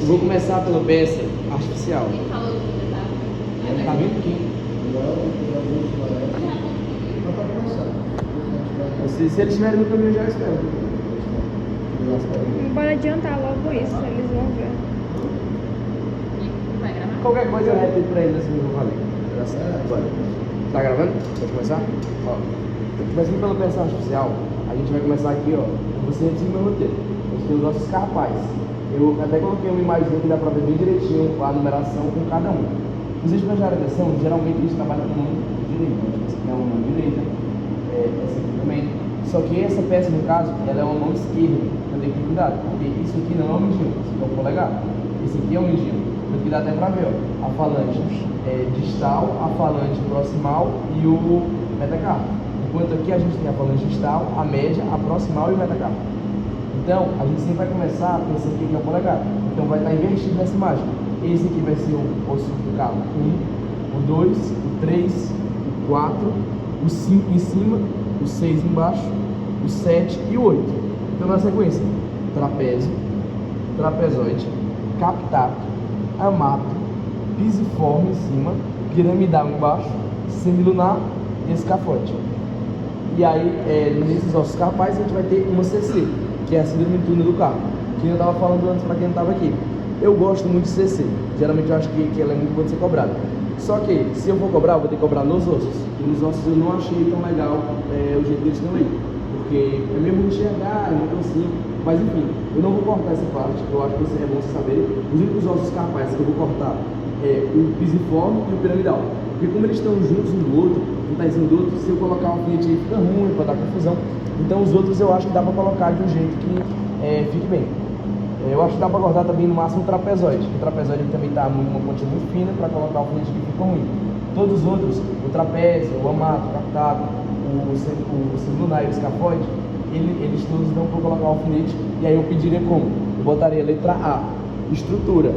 Vou começar pela peça artificial. Ele falou que tá? Ele tá vindo aqui. Se eles estiverem no caminho, eu já espero. Bora adiantar logo isso, eles vão ver. Vai gravar? Qualquer coisa eu repito pra eles assim que eu falei. Bora. Tá gravando? Pode começar? Ó. Começando pela peça artificial, a gente vai começar aqui, ó. Você antes do meu roteiro. A gente tem os nossos carpais. Eu até coloquei uma imagem que dá pra ver bem direitinho a numeração com cada um. Vocês prestarem atenção, geralmente a gente trabalha com mão direita. Essa aqui é uma mão direita, essa aqui também. Só que essa peça, no caso, ela é uma mão esquerda. Então tem que ter cuidado, porque isso aqui não é um mindinho, isso aqui é um polegar. Esse aqui é um mindinho. Então que dá até pra ver, ó. A falange distal, a falange proximal e o metacarpo. Enquanto aqui a gente tem a falange distal, a média, a proximal e o metacarpo. Então, a gente sempre vai começar pensando aqui que é o polegar. Então vai estar invertido nessa imagem. Esse aqui vai ser o osso do carro 1, o 2, o 3, o 4, o 5 em cima, o 6 embaixo, o 7 e o 8. Então na sequência, trapézio, trapezoide, captato, amato, pisiforme em cima, piramidal embaixo, semilunar e escafoide. E aí, nesses ossos carpais, a gente vai ter uma CC, que é a síndrome de túnel do carpo, que eu estava falando antes para quem não estava aqui. Eu gosto muito de CC, geralmente eu acho que ela é muito boa de ser cobrada. Só que, se eu for cobrar, eu vou ter que cobrar nos ossos. E nos ossos eu não achei tão legal o jeito que eles estão aí. Porque é mesmo enxergar, é muito assim. Mas enfim, eu não vou cortar essa parte, eu acho que é bom você saber. Os únicos ossos carpais que eu vou cortar é o pisiforme e o piramidal. Porque como eles estão juntos um do outro, um tá em cima do outro, se eu colocar um alfinete aí fica ruim, pode dar confusão. Então os outros eu acho que dá pra colocar de um jeito que fique bem. Eu acho que dá pra cortar também no máximo o trapezoide. O trapezoide também tá uma pontinha muito fina pra colocar o alfinete que fica ruim. Todos os outros, o trapézio, o amato, o captado, o semilunar e o escafoide, eles todos dão para colocar o alfinete. E aí eu pediria como? Eu botaria a letra A, estrutura.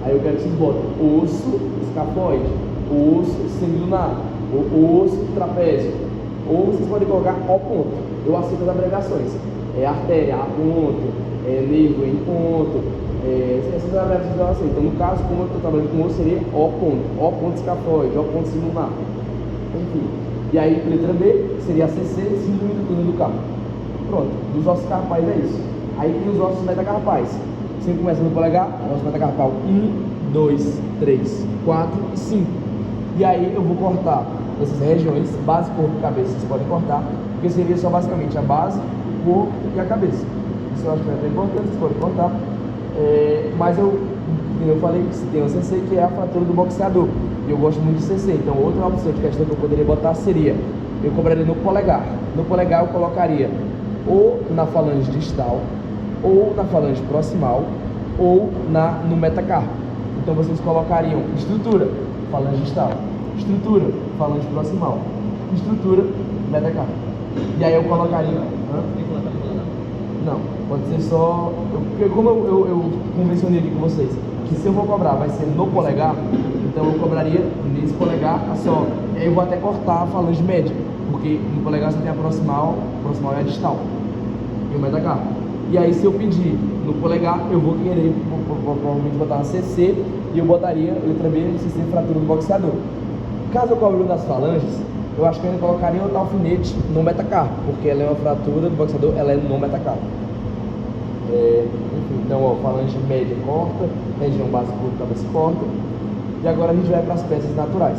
Aí eu quero que vocês botem osso, escafoide, osso, semilunar, o osso, trapézio. Ou vocês podem colocar O ponto. Eu aceito as abreviações. Artéria, A ponto, nervo em ponto. Essas abreviações eu aceito. Então no caso, como eu estou trabalhando com osso, seria O ponto escafoide, O ponto semilunar. Enfim. E aí, letra B, seria a CC, síndrome do túnel do carpo. Pronto, dos ossos carpais é isso. Aí tem os ossos metacarpais. Sempre começa no polegar, nosso metacarpal 1, 2, 3, 4 e 5. E aí eu vou cortar essas regiões, base, corpo e cabeça, vocês podem cortar, porque seria só basicamente a base, o corpo e a cabeça. Isso eu acho que é importante, vocês podem cortar. Mas eu falei que tem o CC, que é a fratura do boxeador. E eu gosto muito de CC, então outra opção de questão que eu poderia botar seria, eu cobraria no polegar. No polegar eu colocaria ou na falange distal, ou na falange proximal, ou no metacarpo. Então vocês colocariam estrutura, falange distal, estrutura, falange proximal, estrutura, metacarpo. E aí eu colocaria... Não, pode ser só... Porque como eu convencionei aqui com vocês, que se eu vou cobrar vai ser no polegar, então eu cobraria nesse polegar só. E aí eu vou até cortar a falange média, porque no polegar você tem a proximal é a distal e o metacarpo. E aí se eu pedir no polegar, eu vou querer provavelmente botar uma CC e eu botaria letra B, CC, fratura do boxeador. Caso eu cobre das falanges, eu acho que eu ainda colocaria o alfinete no metacarpo, porque ela é uma fratura do boxeador, ela é no metacarpo. Enfim, então ó, falange média corta, região básica do cabeça corta. E agora a gente vai para as peças naturais.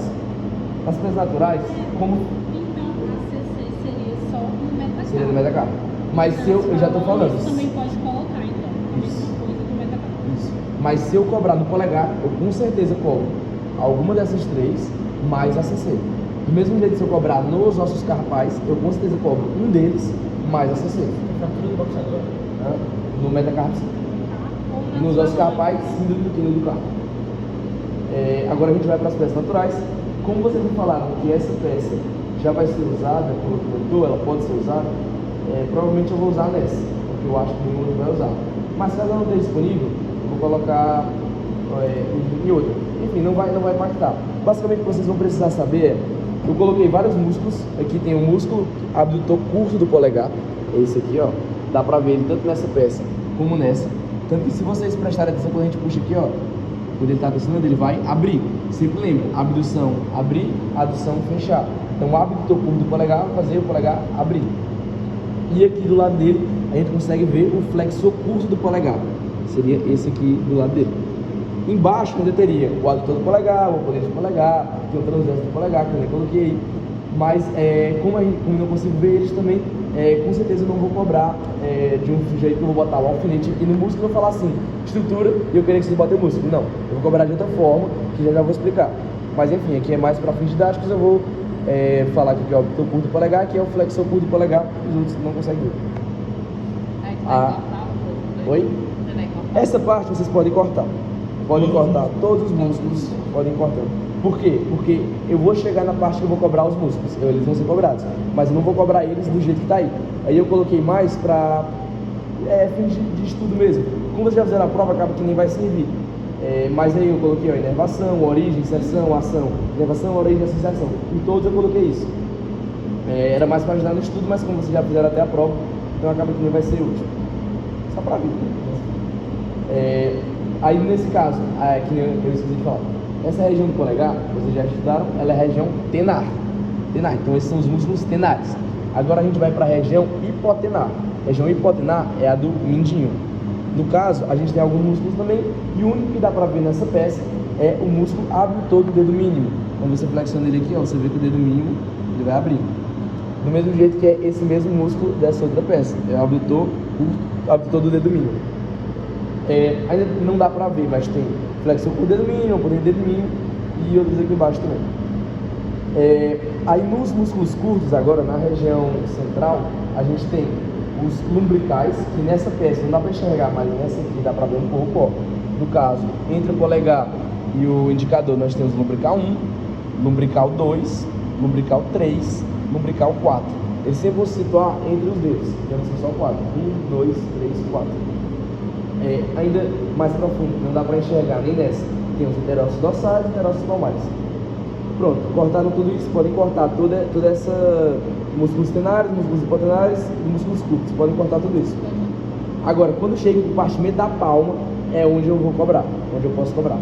As peças naturais, como... Então a CC seria só no metacarpo. Seria no metacarpo. Mas se eu já estou falando... Você também pode colocar, então. Isso. Coisa do metacarpo. Isso. Mas se eu cobrar no polegar, eu com certeza cobro alguma dessas três, mais a CC. Do mesmo jeito, se eu cobrar nos ossos carpais, eu com certeza cobro um deles, mais a CC. Fratura do boxeador? No metacarpo, sim. E nos ossos carpais, síndrome do túnel do carpo. Agora a gente vai para as peças naturais. Como vocês me falaram que essa peça já vai ser usada pelo produtor, ela pode ser usada, provavelmente eu vou usar nessa, porque eu acho que nenhum outro vai usar. Mas caso ela não esteja disponível, eu vou colocar em outra. Enfim, não vai impactar. Basicamente o que vocês vão precisar saber eu coloquei vários músculos. Aqui tem o músculo abdutor curto do polegar, esse aqui, ó. Dá pra ver ele tanto nessa peça como nessa. Tanto que se vocês prestarem atenção, quando a gente puxa aqui, ó, quando ele está pressionando, ele vai abrir. Sempre lembra, abdução, abrir, adução, fechar. Então, o abdutor curto do polegar vai fazer o polegar abrir. E aqui do lado dele, a gente consegue ver o flexor curto do polegar. Seria esse aqui do lado dele. Embaixo ainda teria o adutor do polegar, o oponente do polegar, tem o transverso do polegar, que eu nem coloquei aí. Mas, como eu não consigo ver eles também, com certeza eu não vou cobrar de um sujeito que eu vou botar o alfinete aqui no músculo e vou falar assim, estrutura, e eu queria que vocês botem o músculo. Não, eu vou cobrar de outra forma, que já vou explicar. Mas enfim, aqui é mais para fins didáticos, eu vou falar aqui que é o adutor curto do polegar, que é o flexor curto do polegar, os outros não conseguem ver. Aí tu vai cortar o coisa, Oi? Você vai cortar? Essa parte vocês podem cortar. Podem cortar todos os músculos, podem cortar. Por quê? Porque eu vou chegar na parte que eu vou cobrar os músculos, eles vão ser cobrados, mas eu não vou cobrar eles do jeito que está aí. Aí eu coloquei mais para fins de estudo mesmo. Como vocês já fizeram a prova, acaba que nem vai servir. Mas aí eu coloquei inervação, origem, inserção, ação. Inervação, origem, associação. Em todos eu coloquei isso. Era mais para ajudar no estudo, mas como vocês já fizeram até a prova, então acaba que nem vai ser útil. Só para vir. Aí nesse caso, que nem eu esqueci de falar, essa região do polegar, vocês já estudaram, ela é a região tenar. Então esses são os músculos tenares. Agora a gente vai para a região hipotenar. A região hipotenar é a do mindinho. No caso, a gente tem alguns músculos também, e o único que dá para ver nessa peça é o músculo abdutor do dedo mínimo. Quando você flexiona ele aqui, ó, você vê que o dedo mínimo ele vai abrir. Do mesmo jeito que é esse mesmo músculo dessa outra peça, é o abdutor do dedo mínimo. Ainda não dá pra ver, mas tem flexão por dedo mínimo, por dedo mínimo e outros aqui embaixo também. Aí nos músculos curtos, agora na região central, a gente tem os lumbricais, que nessa peça não dá pra enxergar, mas nessa aqui dá pra ver um pouco, ó. No caso, entre o polegar e o indicador, nós temos lumbrical 1, lumbrical 2, lumbrical 3, lumbrical 4. Eles sempre vão se situar entre os dedos, então são só 4. 1, 2, 3, 4. Ainda mais profundo, não dá para enxergar nem nessa. Tem os interócitos dorsais e interócitos palmares. Pronto, cortaram tudo isso, podem cortar toda essa músculos tenares, músculos hipotenares e músculos curtos, podem cortar tudo isso. Agora, quando chega o compartimento da palma, é onde eu vou cobrar, onde eu posso cobrar.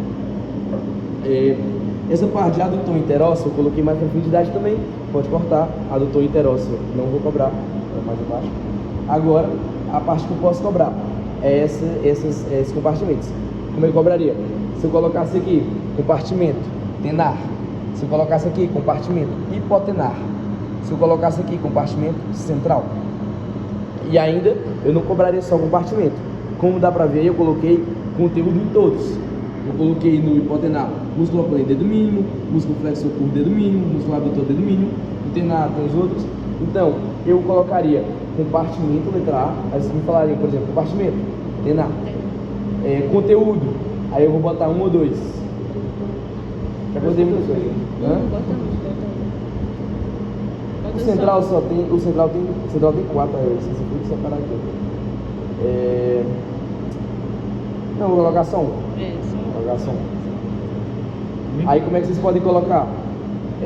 Essa parte de adutor interósseo, eu coloquei mais para profundidade também, pode cortar. Adutor interósseo, não vou cobrar, é mais abaixo. Agora, a parte que eu posso cobrar é esses compartimentos. Como eu cobraria? Se eu colocasse aqui, compartimento tenar. Se eu colocasse aqui, compartimento hipotenar. Se eu colocasse aqui, compartimento central. E ainda, eu não cobraria só compartimento. Como dá pra ver, eu coloquei conteúdo em todos. Eu coloquei no hipotenar músculo oponente dedo mínimo, músculo flexor curto dedo mínimo, músculo abdutor dedo mínimo, no tenar tem os outros. Então, eu colocaria compartimento, letra A, aí vocês me falariam, por exemplo, compartimento, tenar. Conteúdo, aí eu vou botar 1 ou 2. Já botei muitas coisas. O central só tem, o central tem 4, aí você tem que separar aqui. Não, vou colocar só 1. Vou colocar só 1. Aí como é que vocês podem colocar?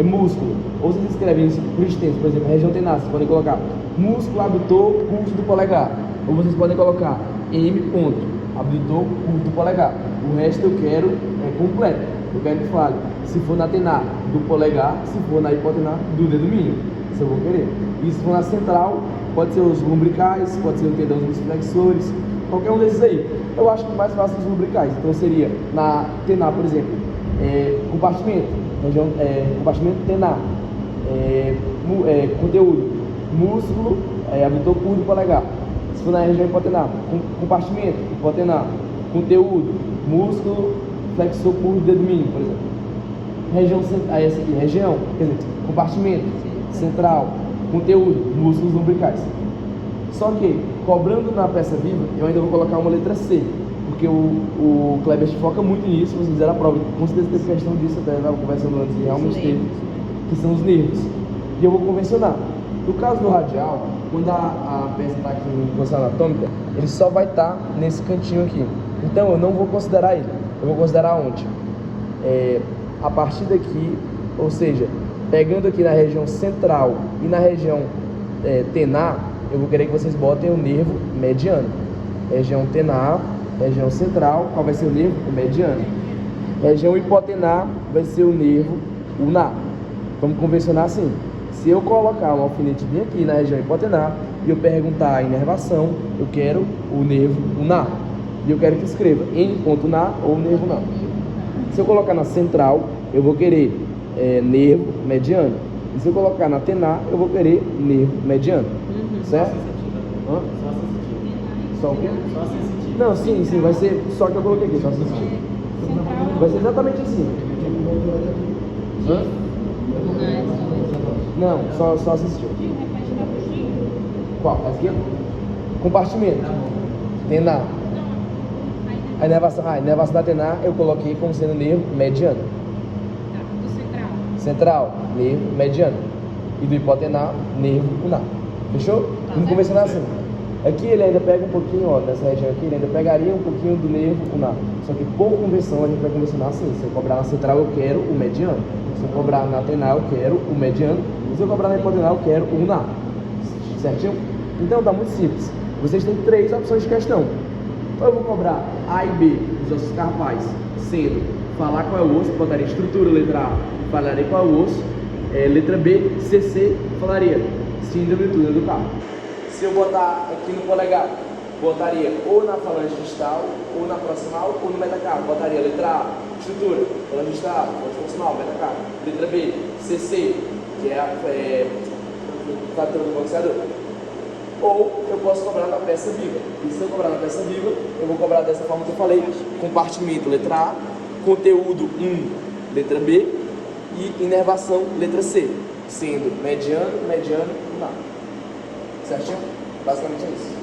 Músculo. Ou vocês escrevem isso por extenso, por exemplo, região tenar, vocês podem colocar músculo abdutor curto do polegar. Ou vocês podem colocar M ponto, abdutor curto do polegar. O resto eu quero completo. Eu quero que fale se for na tenar do polegar, se for na hipotenar do dedo mínimo. Se eu vou querer. E se for na central, pode ser os lumbricais, pode ser o tendão dos flexores, qualquer um desses aí. Eu acho que mais fácil os lumbricais. Então seria na tenar, por exemplo, compartimento, compartimento tenar, conteúdo, músculo, abdutor curto do polegar. Se for na região hipotenar, compartimento, hipotenar, conteúdo, músculo, flexor curto do dedo mínimo, por exemplo. Essa aqui, região, quer dizer, compartimento, central, conteúdo, músculos lumbricais. Só que, cobrando na peça viva, eu ainda vou colocar uma letra C, porque o Kleber foca muito nisso, vocês fizeram a prova, com certeza teve questão disso, até estava conversando antes, e realmente teve, que são os nervos. E eu vou convencionar. No caso do radial, quando a peça está aqui em posição anatômica, ele só vai estar nesse cantinho aqui. Então eu não vou considerar ele, eu vou considerar onde? A partir daqui, ou seja, pegando aqui na região central e na região tenar, eu vou querer que vocês botem o nervo mediano. Região tenar Região central, qual vai ser o nervo? O mediano. Região hipotenar vai ser o nervo ulnar. Vamos convencionar assim. Se eu colocar um alfinete bem aqui na região hipotenar e eu perguntar a inervação, eu quero o nervo ulnar. E eu quero que escreva N.ulnar ou nervo ulnar. Se eu colocar na central, eu vou querer nervo mediano. E se eu colocar na tenar, eu vou querer nervo mediano. Certo? Hã? Só o quê? Não, sim, vai ser só que eu coloquei aqui, só assistir. Vai ser exatamente assim. Hã? Não, só assistiu. Qual? Essa aqui? Compartimento. Tenar. A inervação da tenar eu coloquei como sendo nervo mediano. Central, nervo mediano. E do hipotenar, nervo ulnar. Fechou? Vamos convencionar assim. Aqui ele ainda pega um pouquinho, ó, nessa região aqui, ele ainda pegaria um pouquinho do nervo ulnar. Só que por convenção a gente vai convencionar assim. Se eu cobrar na central, eu quero o mediano. Se eu cobrar na tenar, eu quero o mediano. E se eu cobrar na hipotenar, eu quero o ulnar. Certinho? Então tá muito simples. Vocês têm 3 opções de questão. Ou eu vou cobrar A e B dos ossos carpais, sendo falar qual é o osso, botaria estrutura, letra A, falaria qual é o osso. Letra B, CC, falaria síndrome do túnel do carpo. Se eu botar aqui no polegar, botaria ou na falange distal, ou na proximal, ou no metacarpo. Botaria letra A, estrutura, falange distal, falange proximal, metacarpo. Letra B, CC, que é a fratura do boxeador. Ou eu posso cobrar na peça viva. E se eu cobrar na peça viva, eu vou cobrar dessa forma que eu falei: compartimento, letra A, conteúdo 1, letra B, e inervação, letra C, sendo mediano, ulnar. Certinho? Basicamente é isso.